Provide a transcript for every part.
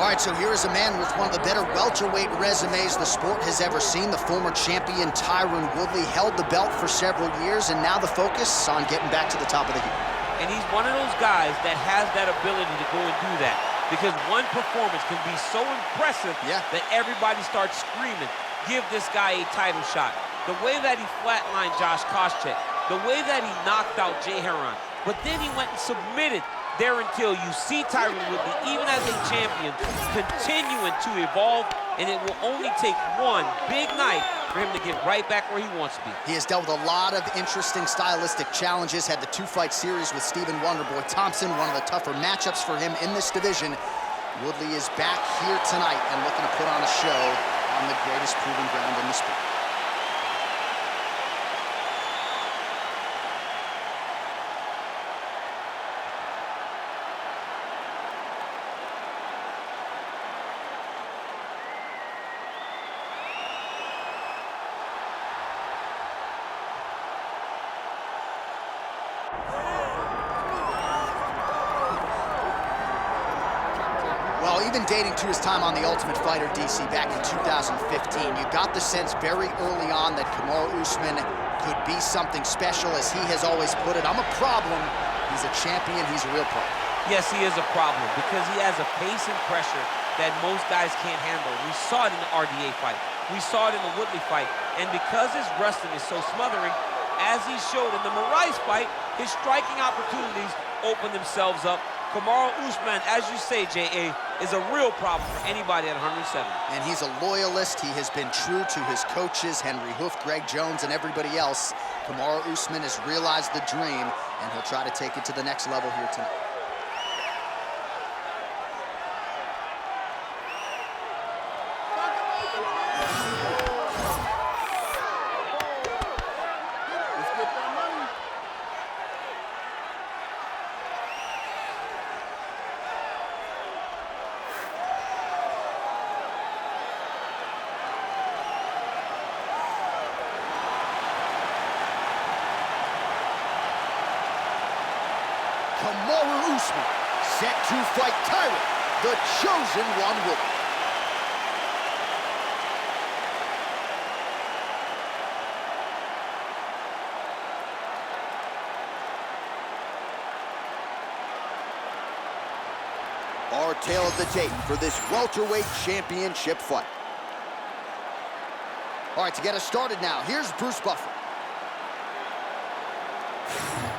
All right, so here is a man with one of the better welterweight resumes the sport has ever seen. The former champion Tyron Woodley held the belt for several years, and now the focus on getting back to the top of the heap. And he's one of those guys that has that ability to go and do that, because one performance can be so impressive that everybody starts screaming, give this guy a title shot. The way that he flatlined Josh Koscheck, the way that he knocked out Jay Heron, but then he went and submitted there until you see Tyron Woodley, even as a champion, continuing to evolve, and it will only take one big night for him to get right back where he wants to be. He has dealt with a lot of interesting stylistic challenges, had the two-fight series with Stephen Wonderboy Thompson, one of the tougher matchups for him in this division. Woodley is back here tonight and looking to put on a show on the greatest proving ground in the sport. Well, even dating to his time on The Ultimate Fighter, DC, back in 2015, you got the sense very early on that Kamaru Usman could be something special. As he has always put it, I'm a problem. He's a champion. He's a real problem. Yes, he is a problem because he has a pace and pressure that most guys can't handle. We saw it in the RDA fight. We saw it in the Woodley fight. And because his wrestling is so smothering, as he showed in the Moraes fight, his striking opportunities open themselves up. Kamaru Usman, as you say, J.A., is a real problem for anybody at 107. And he's a loyalist. He has been true to his coaches, Henry Hooft, Greg Jones, and everybody else. Kamaru Usman has realized the dream, and he'll try to take it to the next level here tonight. Kamaru Usman, set to fight Tyron, the chosen one Woodley. Our tale of the tape for this welterweight championship fight. All right, to get us started now, here's Bruce Buffer.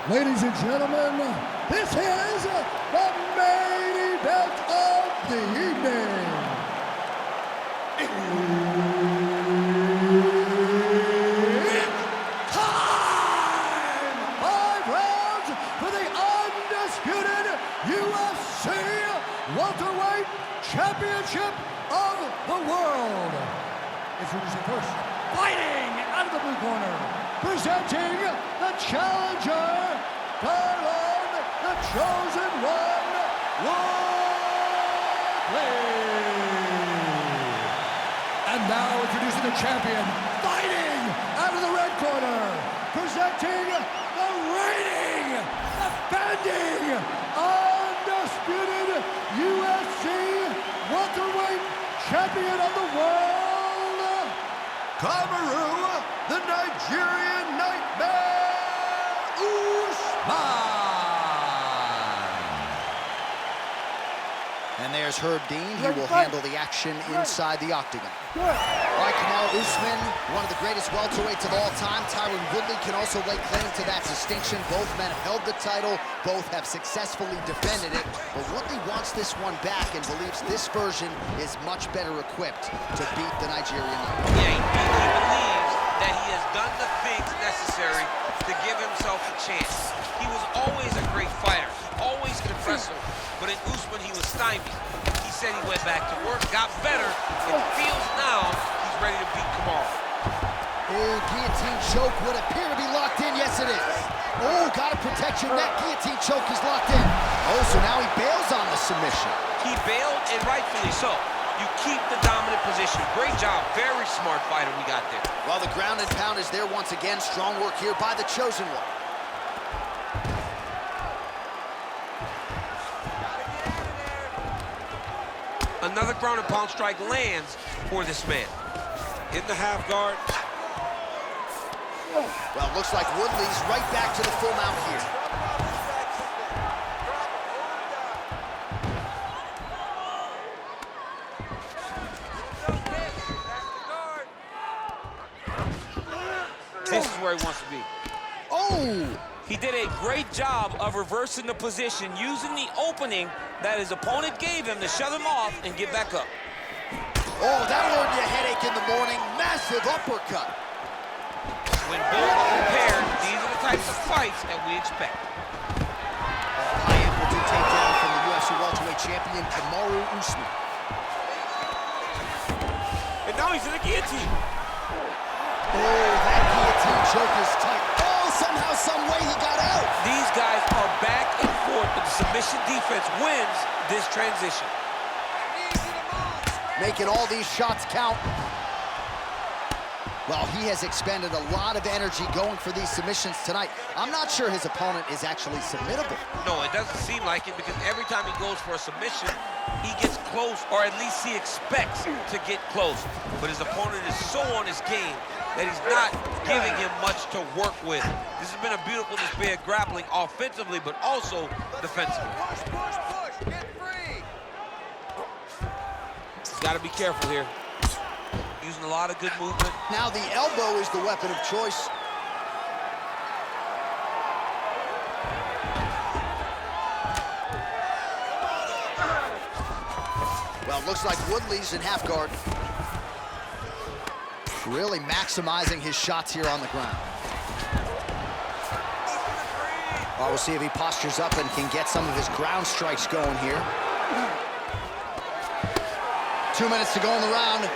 Ladies and gentlemen, this is the main event of the evening. It's time! 5 rounds for the undisputed UFC welterweight championship of the world. Introducing first, fighting out of the blue corner, presenting the challenger, Tyron, the chosen one, Woodley. And now introducing the champion, fighting out of the red corner, presenting the reigning, defending, undisputed UFC welterweight champion of the world, Kamaru, the Nigerian Nightmare Usman. And there's Herb Dean. He will handle the action inside the octagon. All right, Kamaru Usman, one of the greatest welterweights of all time. Tyron Woodley can also lay claim to that distinction. Both men have held the title. Both have successfully defended it. But Woodley wants this one back and believes this version is much better equipped to beat the Nigerian Nightmare. Yeah, he believes that he has done the things necessary to give himself a chance. He was always a great fighter. He always could wrestle, but in Usman he was stymied. He said he went back to work, got better, and feels now he's ready to beat Kamaru. Oh, guillotine choke would appear to be locked in. Yes, it is. Oh, gotta protect your neck. Guillotine choke is locked in. Oh, so now he bails on the submission. He bailed, and rightfully so. You keep the dominant position. Great job. Very smart fighter we got there. Well, the ground and pound is there once again. Strong work here by the chosen one. Another ground and pound strike lands for this man. In the half guard. Well, it looks like Woodley's right back to the full mount here. This is where he wants to be. Oh! He did a great job of reversing the position, using the opening that his opponent gave him to shut him off and get back up. Oh, that will earn you a headache in the morning. Massive uppercut. When both are prepared, these are the types of fights that we expect. High amplitude takedown from the UFC welterweight champion, Kamaru Usman. And now he's in the guillotine. Oh, that guillotine choke is tight. Oh, somehow, some way he got out. These guys are back and forth, but the submission defense wins this transition. Making all these shots count. Well, he has expended a lot of energy going for these submissions tonight. I'm not sure his opponent is actually submittable. No, it doesn't seem like it, because every time he goes for a submission, he gets close, or at least he expects to get close. But his opponent is so on his game that he's not giving him much to work with. This has been a beautiful display of grappling offensively, but also defensively. Push, push, push, get free. He's got to be careful here. Using a lot of good movement. Now the elbow is the weapon of choice. Well, it looks like Woodley's in half guard. Really maximizing his shots here on the ground. Well, we'll see if he postures up and can get some of his ground strikes going here. 2 minutes to go in the round.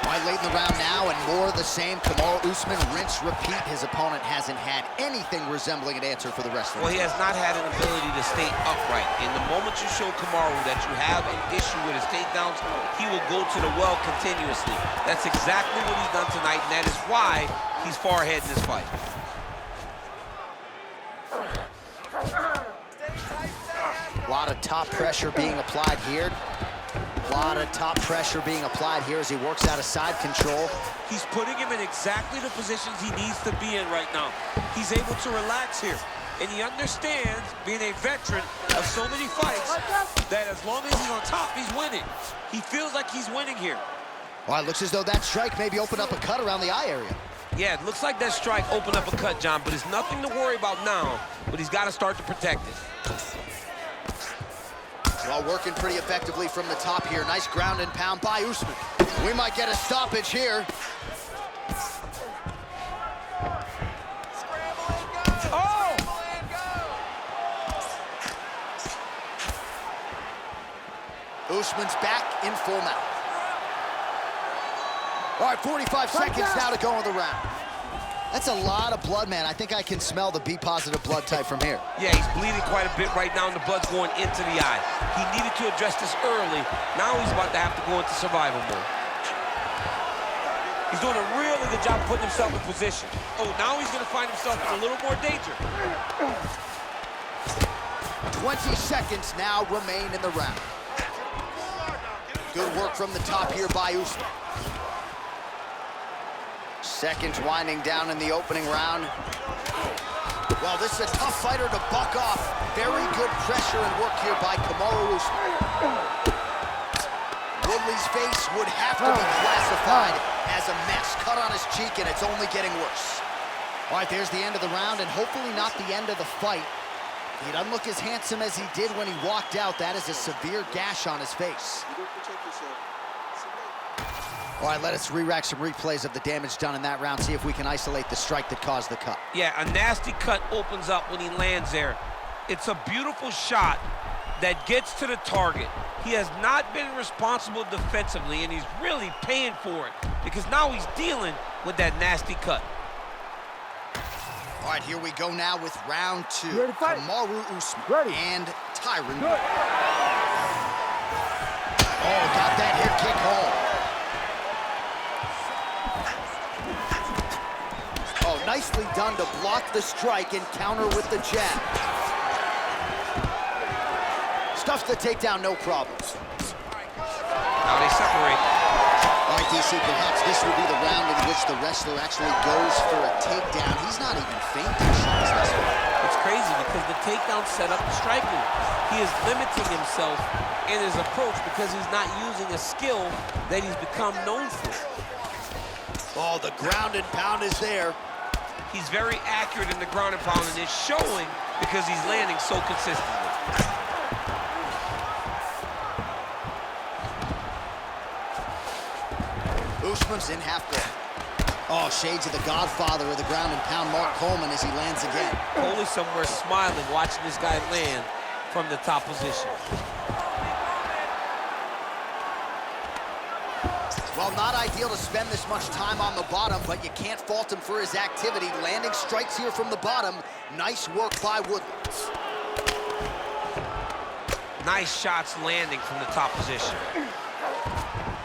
Right late in the round now, and more of the same. Kamaru Usman, rinse, repeat. His opponent hasn't had anything resembling an answer for the rest of the Well, he has not had an ability to stay upright. In the moment you show Kamaru that you have an issue with his takedowns, he will go to the well continuously. That's exactly what he's done tonight, and that is why he's far ahead in this fight. A lot of top pressure being applied here. A lot of top pressure being applied here as he works out of side control. He's putting him in exactly the positions he needs to be in right now. He's able to relax here. And he understands, being a veteran of so many fights, that as long as he's on top, he's winning. He feels like he's winning here. Well, it looks as though that strike maybe opened up a cut around the eye area. Yeah, it looks like that strike opened up a cut, John, but it's nothing to worry about now, but he's got to start to protect it. Well, working pretty effectively from the top here. Nice ground and pound by Usman. We might get a stoppage here. Oh! Usman's back in full mount. All right, 45 seconds now to go in the round. That's a lot of blood, man. I think I can smell the B-positive blood type from here. Yeah, he's bleeding quite a bit right now, and the blood's going into the eye. He needed to address this early. Now he's about to have to go into survival mode. He's doing a really good job of putting himself in position. Oh, now he's going to find himself in a little more danger. 20 seconds now remain in the round. Good work from the top here by Usman. Seconds winding down in the opening round. Well, this is a tough fighter to buck off. Very good pressure and work here by Kamaru Usman. Woodley's face would have to be classified as a mess. Cut on his cheek, and it's only getting worse. All right, there's the end of the round, and hopefully not the end of the fight. He doesn't look as handsome as he did when he walked out. That is a severe gash on his face. All right, let us re-rack some replays of the damage done in that round, see if we can isolate the strike that caused the cut. Yeah, a nasty cut opens up when he lands there. It's a beautiful shot that gets to the target. He has not been responsible defensively, and he's really paying for it because now he's dealing with that nasty cut. All right, here we go now with round two. Kamaru Usman and Tyron. Oh, got that hip kick home. Oh, nicely done to block the strike and counter with the jab. Stuffs the takedown, no problems. Now they separate. All right, DC, perhaps this will be the round in which the wrestler actually goes for a takedown. He's not even feinting shots this way. It's crazy because the takedown set up the striking. He is limiting himself in his approach because he's not using a skill that he's become known for. Oh, the ground and pound is there. He's very accurate in the ground and pound, and it's showing because he's landing so consistently. Usman's in half guard. Oh, shades of the godfather of the ground and pound, Mark Coleman, as he lands again. Coley somewhere smiling, watching this guy land from the top position. Well, not ideal to spend this much time on the bottom, but you can't fault him for his activity. Landing strikes here from the bottom. Nice work by Woodley. Nice shots landing from the top position.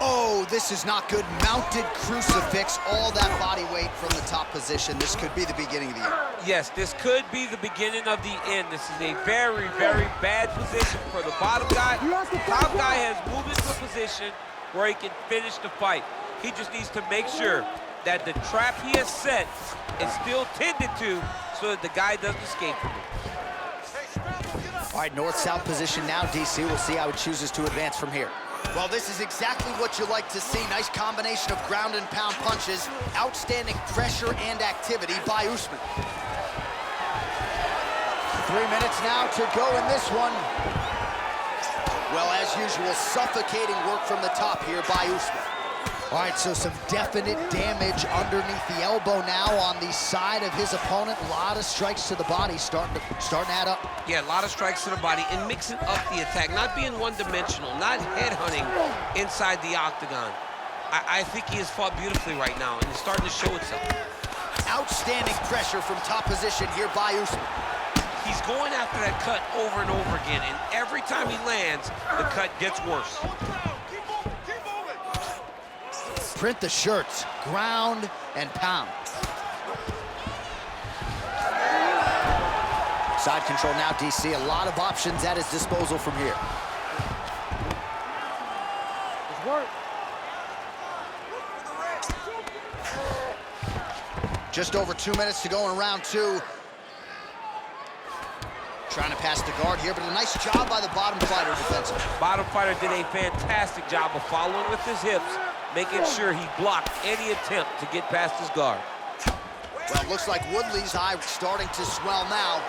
Oh, this is not good. Mounted crucifix, all that body weight from the top position. This could be the beginning of the end. Yes, this could be the beginning of the end. This is a very, very bad position for the bottom guy. The top guy has moved into a position where he can finish the fight. He just needs to make sure that the trap he has set is still tended to so that the guy doesn't escape from it. All right, north-south position now, DC. We'll see how he chooses to advance from here. Well, this is exactly what you like to see. Nice combination of ground and pound punches. Outstanding pressure and activity by Usman. 3 minutes now to go in this one. Well, as usual, suffocating work from the top here by Usman. All right, so some definite damage underneath the elbow now on the side of his opponent. A lot of strikes to the body starting to add up. Yeah, a lot of strikes to the body and mixing up the attack, not being one-dimensional, not headhunting inside the octagon. I think he has fought beautifully right now, and it's starting to show itself. Outstanding pressure from top position here by Usman. He's going after that cut over and over again, and every time he lands, the cut gets worse. Print the shirts, ground and pound. Side control now, DC. A lot of options at his disposal from here. Good work. Just over 2 minutes to go in round two. Trying to pass the guard here, but a nice job by the bottom fighter defensively. Bottom fighter did a fantastic job of following with his hips, making sure he blocked any attempt to get past his guard. Well, it looks like Woodley's eye starting to swell now.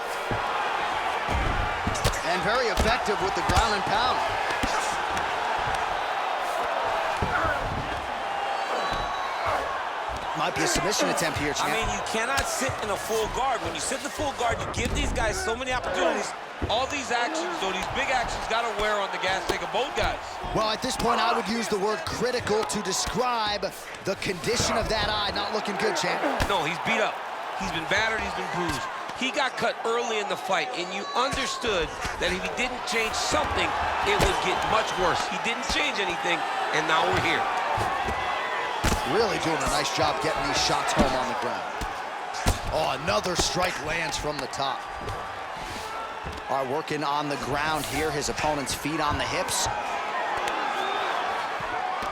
And very effective with the ground and pound. Might be a submission attempt here, champ. I mean, you cannot sit in a full guard. When you sit in the full guard, you give these guys so many opportunities. All these actions, though, these big actions, got to wear on the gas tank of both guys. Well, at this point, I would use the word critical to describe the condition of that eye. Not looking good, champ. No, he's beat up. He's been battered, he's been bruised. He got cut early in the fight, and you understood that if he didn't change something, it would get much worse. He didn't change anything, and now we're here. Really doing a nice job getting these shots home on the ground. Oh, another strike lands from the top. All right, working on the ground here. His opponent's feet on the hips.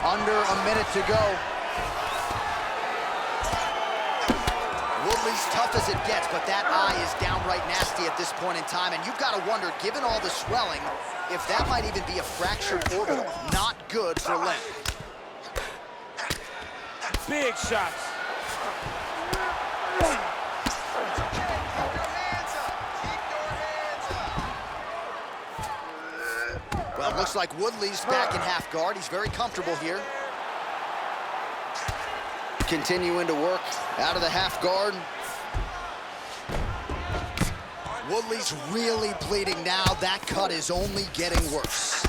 Under a minute to go. Woodley's tough as it gets, but that eye is downright nasty at this point in time. And you've got to wonder, given all the swelling, if that might even be a fractured orbital. Not good for Len. Big shots. Well, it looks like Woodley's back in half guard. He's very comfortable here. Continuing to work out of the half guard. Woodley's really bleeding now. That cut is only getting worse.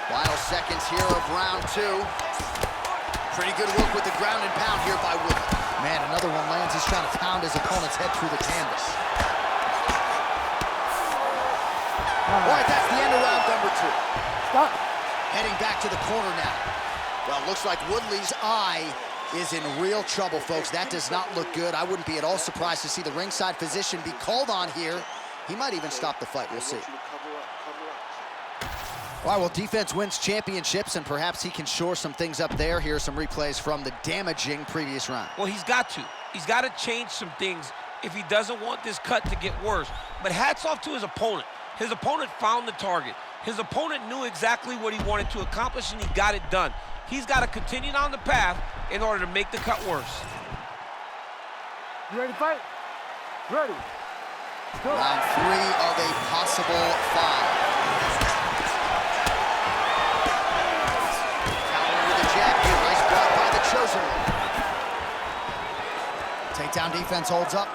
Final seconds here of round two. Pretty good work with the ground and pound here by Woodley. Man, another one lands. He's trying to pound his opponent's head through the canvas. All right, that's the end of round number two. Stop. Heading back to the corner now. Well, looks like Woodley's eye is in real trouble, folks. That does not look good. I wouldn't be at all surprised to see the ringside physician be called on here He might even stop the fight. We'll see. All right, well, defense wins championships, and perhaps he can shore some things up there. Here are some replays from the damaging previous round. Well, he's got to. He's got to change some things if he doesn't want this cut to get worse. But hats off to his opponent. His opponent found the target. His opponent knew exactly what he wanted to accomplish, and he got it done. He's got to continue down the path in order to make the cut worse. You ready to fight? Ready. Go. Round 3 of a possible 5. Counter with a jab here. Nice block by the chosen one. Takedown defense holds up.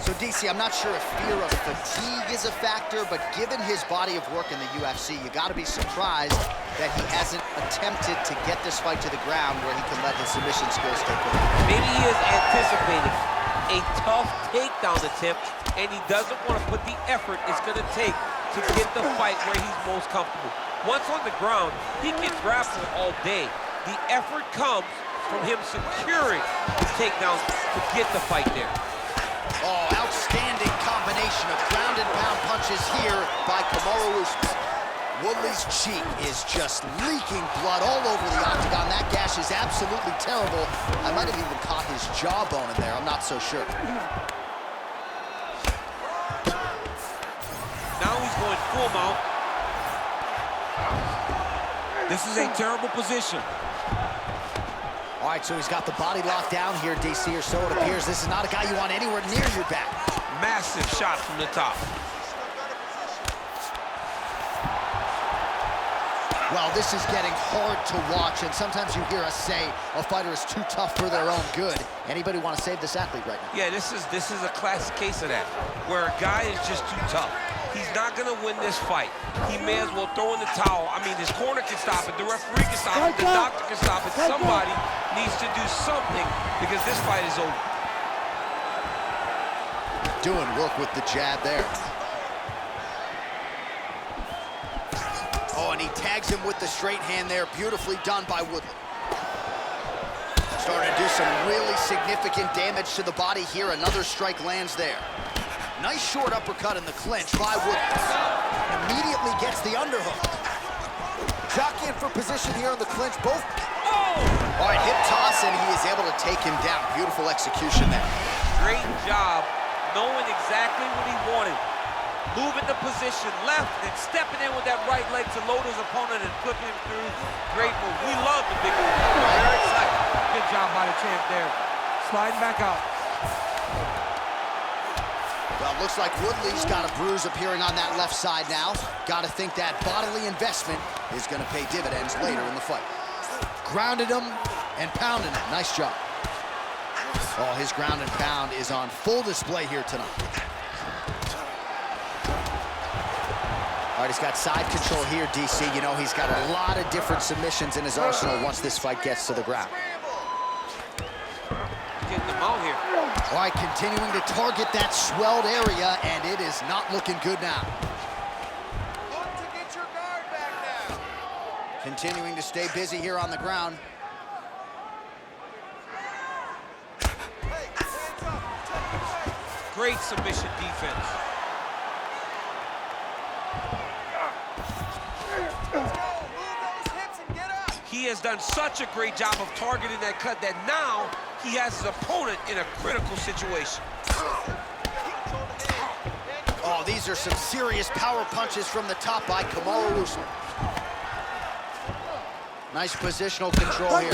So, DC, I'm not sure if fear of fatigue is a factor, but given his body of work in the UFC, you got to be surprised that he hasn't attempted to get this fight to the ground where he can let his submission skills take over. Maybe he is anticipating a tough takedown attempt, and he doesn't want to put the effort it's going to take to get the fight where he's most comfortable. Once on the ground, he can grapple all day. The effort comes from him securing the takedown to get the fight there. Oh, outstanding combination of ground and pound punches here by Kamaru Usman. Woodley's cheek is just leaking blood all over the octagon. That gash is absolutely terrible. I might have even caught his jawbone in there. I'm not so sure. Now he's going full mount. This is a terrible position. All right, so he's got the body locked down here, DC, or so it appears. This is not a guy you want anywhere near your back. Massive shot from the top. Well, this is getting hard to watch, and sometimes you hear us say a fighter is too tough for their own good. Anybody want to save this athlete right now? Yeah, this is a classic case of that, where a guy is just too tough. He's not going to win this fight. He may as well throw in the towel. I mean, his corner can stop it, the referee can stop it, the doctor can stop it. Somebody needs to do something because this fight is over. Doing work with the jab there. Oh, and he tags him with the straight hand there. Beautifully done by Woodley. Starting to do some really significant damage to the body here. Another strike lands there. Nice short uppercut in the clinch by Woodley. Immediately gets the underhook. Jockeying for position here in the clinch. Both. Oh! All right, hip toss, and he is able to take him down. Beautiful execution there. Great job knowing exactly what he wanted. Moving the position left and stepping in with that right leg to load his opponent and flip him through. Great move. We love the big move. Very excited. Good job by the champ there. Sliding back out. Well, looks like Woodley's got a bruise appearing on that left side now. Got to think that bodily investment is going to pay dividends later in the fight. Grounded him and pounded him. Nice job. Oh, his ground and pound is on full display here tonight. All right, he's got side control here, DC. You know, he's got a lot of different submissions in his arsenal once this fight gets to the ground. Getting them out here. All right, continuing to target that swelled area, and it is not looking good now. Look to get your guard back now. Continuing to stay busy here on the ground. Hey, hands up. Take it away. Great submission defense. Let's go. Move those hips and get up. He has done such a great job of targeting that cut that now he has his opponent in a critical situation. Oh, these are some serious power punches from the top by Kamaru Usman. Nice positional control here.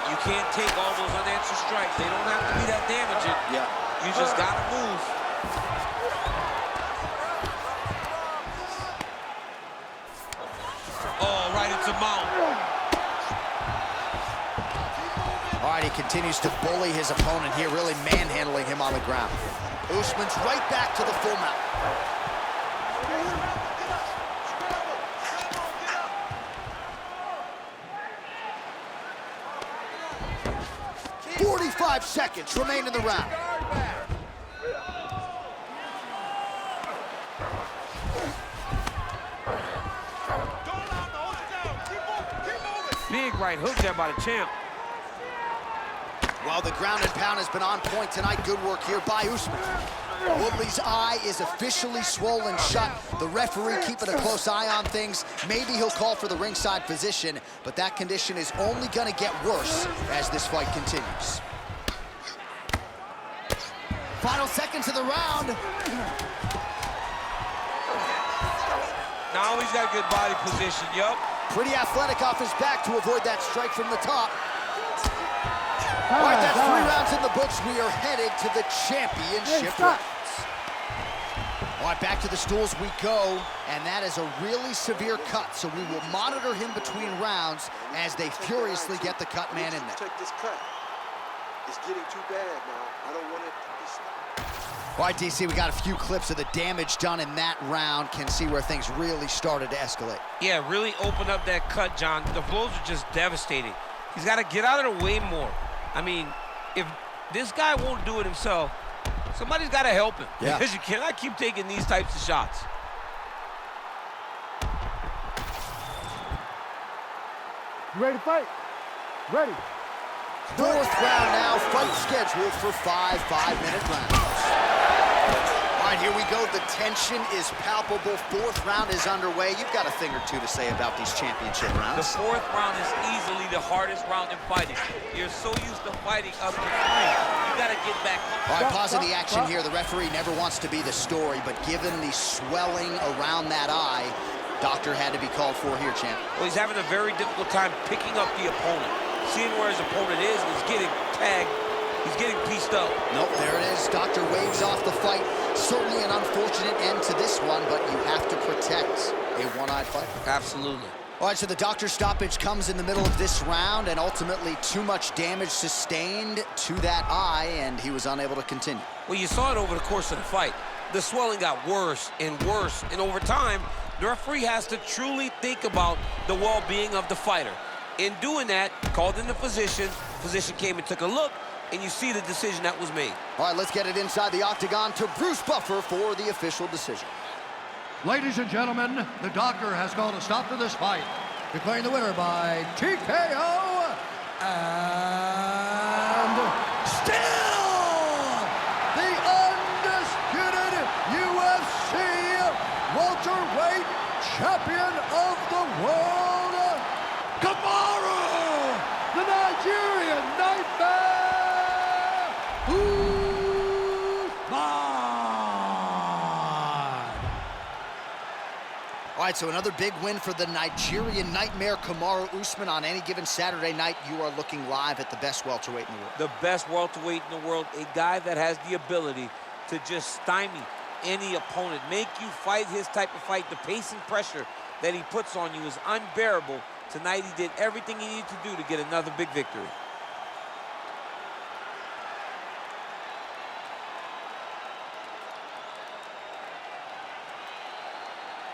You can't take all those unanswered strikes. They don't have to be that damaging. Yeah. You just gotta move. Oh, right into mount. All right, he continues to bully his opponent here, really manhandling him on the ground. Usman's right back to the full mount. 45 seconds remain in the round. Big right hook there by the champ. Well, the ground and pound has been on point tonight. Good work here by Usman. Woodley's eye is officially swollen shut. The referee keeping a close eye on things. Maybe he'll call for the ringside physician, but that condition is only going to get worse as this fight continues. Final seconds of the round. Now he's got a good body position, yup. Pretty athletic off his back to avoid that strike from the top. All right, that's 3 rounds in the books. We are headed to the championship rounds. All right, back to the stools we go, and that is a really severe cut, so we will monitor him between rounds as they furiously get the cut man in there. Take this cut. It's getting too bad now. I don't want it to be stopped. All right, DC, we got a few clips of the damage done in that round. Can see where things really started to escalate. Yeah, really open up that cut, John. The blows are just devastating. He's got to get out of the way more. I mean, if this guy won't do it himself, somebody's got to help him. Yeah. Because you cannot keep taking these types of shots. You ready to fight? Ready. 4th round now, fight scheduled for 5 5-minute rounds. All right, here we go. The tension is palpable. 4th round is underway. You've got a thing or two to say about these championship rounds. The 4th round is easily the hardest round in fighting. You're so used to fighting up to 3. You got to get back. All right, pausing the action here. The referee never wants to be the story, but given the swelling around that eye, doctor had to be called for here, champ. Well, he's having a very difficult time picking up the opponent. Seeing where his opponent is, and he's getting tagged. He's getting pieced up. Nope, there it is. Doctor waves off the fight. Certainly an unfortunate end to this one, but you have to protect a one-eyed fighter. Absolutely. All right, so the doctor's stoppage comes in the middle of this round, and ultimately too much damage sustained to that eye, and he was unable to continue. Well, you saw it over the course of the fight. The swelling got worse and worse, and over time, the referee has to truly think about the well-being of the fighter. In doing that, called in the physician. Physician came and took a look, and you see the decision that was made. All right, let's get it inside the octagon to Bruce Buffer for the official decision. Ladies and gentlemen, the doctor has called a stop to this fight, declaring the winner by TKO, and still the undisputed UFC welterweight champion of the world, Kamaru, the Nigerian Nightmare Usman. All right, so another big win for the Nigerian Nightmare, Kamaru Usman. On any given Saturday night, you are looking live at the best welterweight in the world. The best welterweight in the world, a guy that has the ability to just stymie any opponent, make you fight his type of fight. The pace and pressure that he puts on you is unbearable. Tonight, he did everything he needed to do to get another big victory.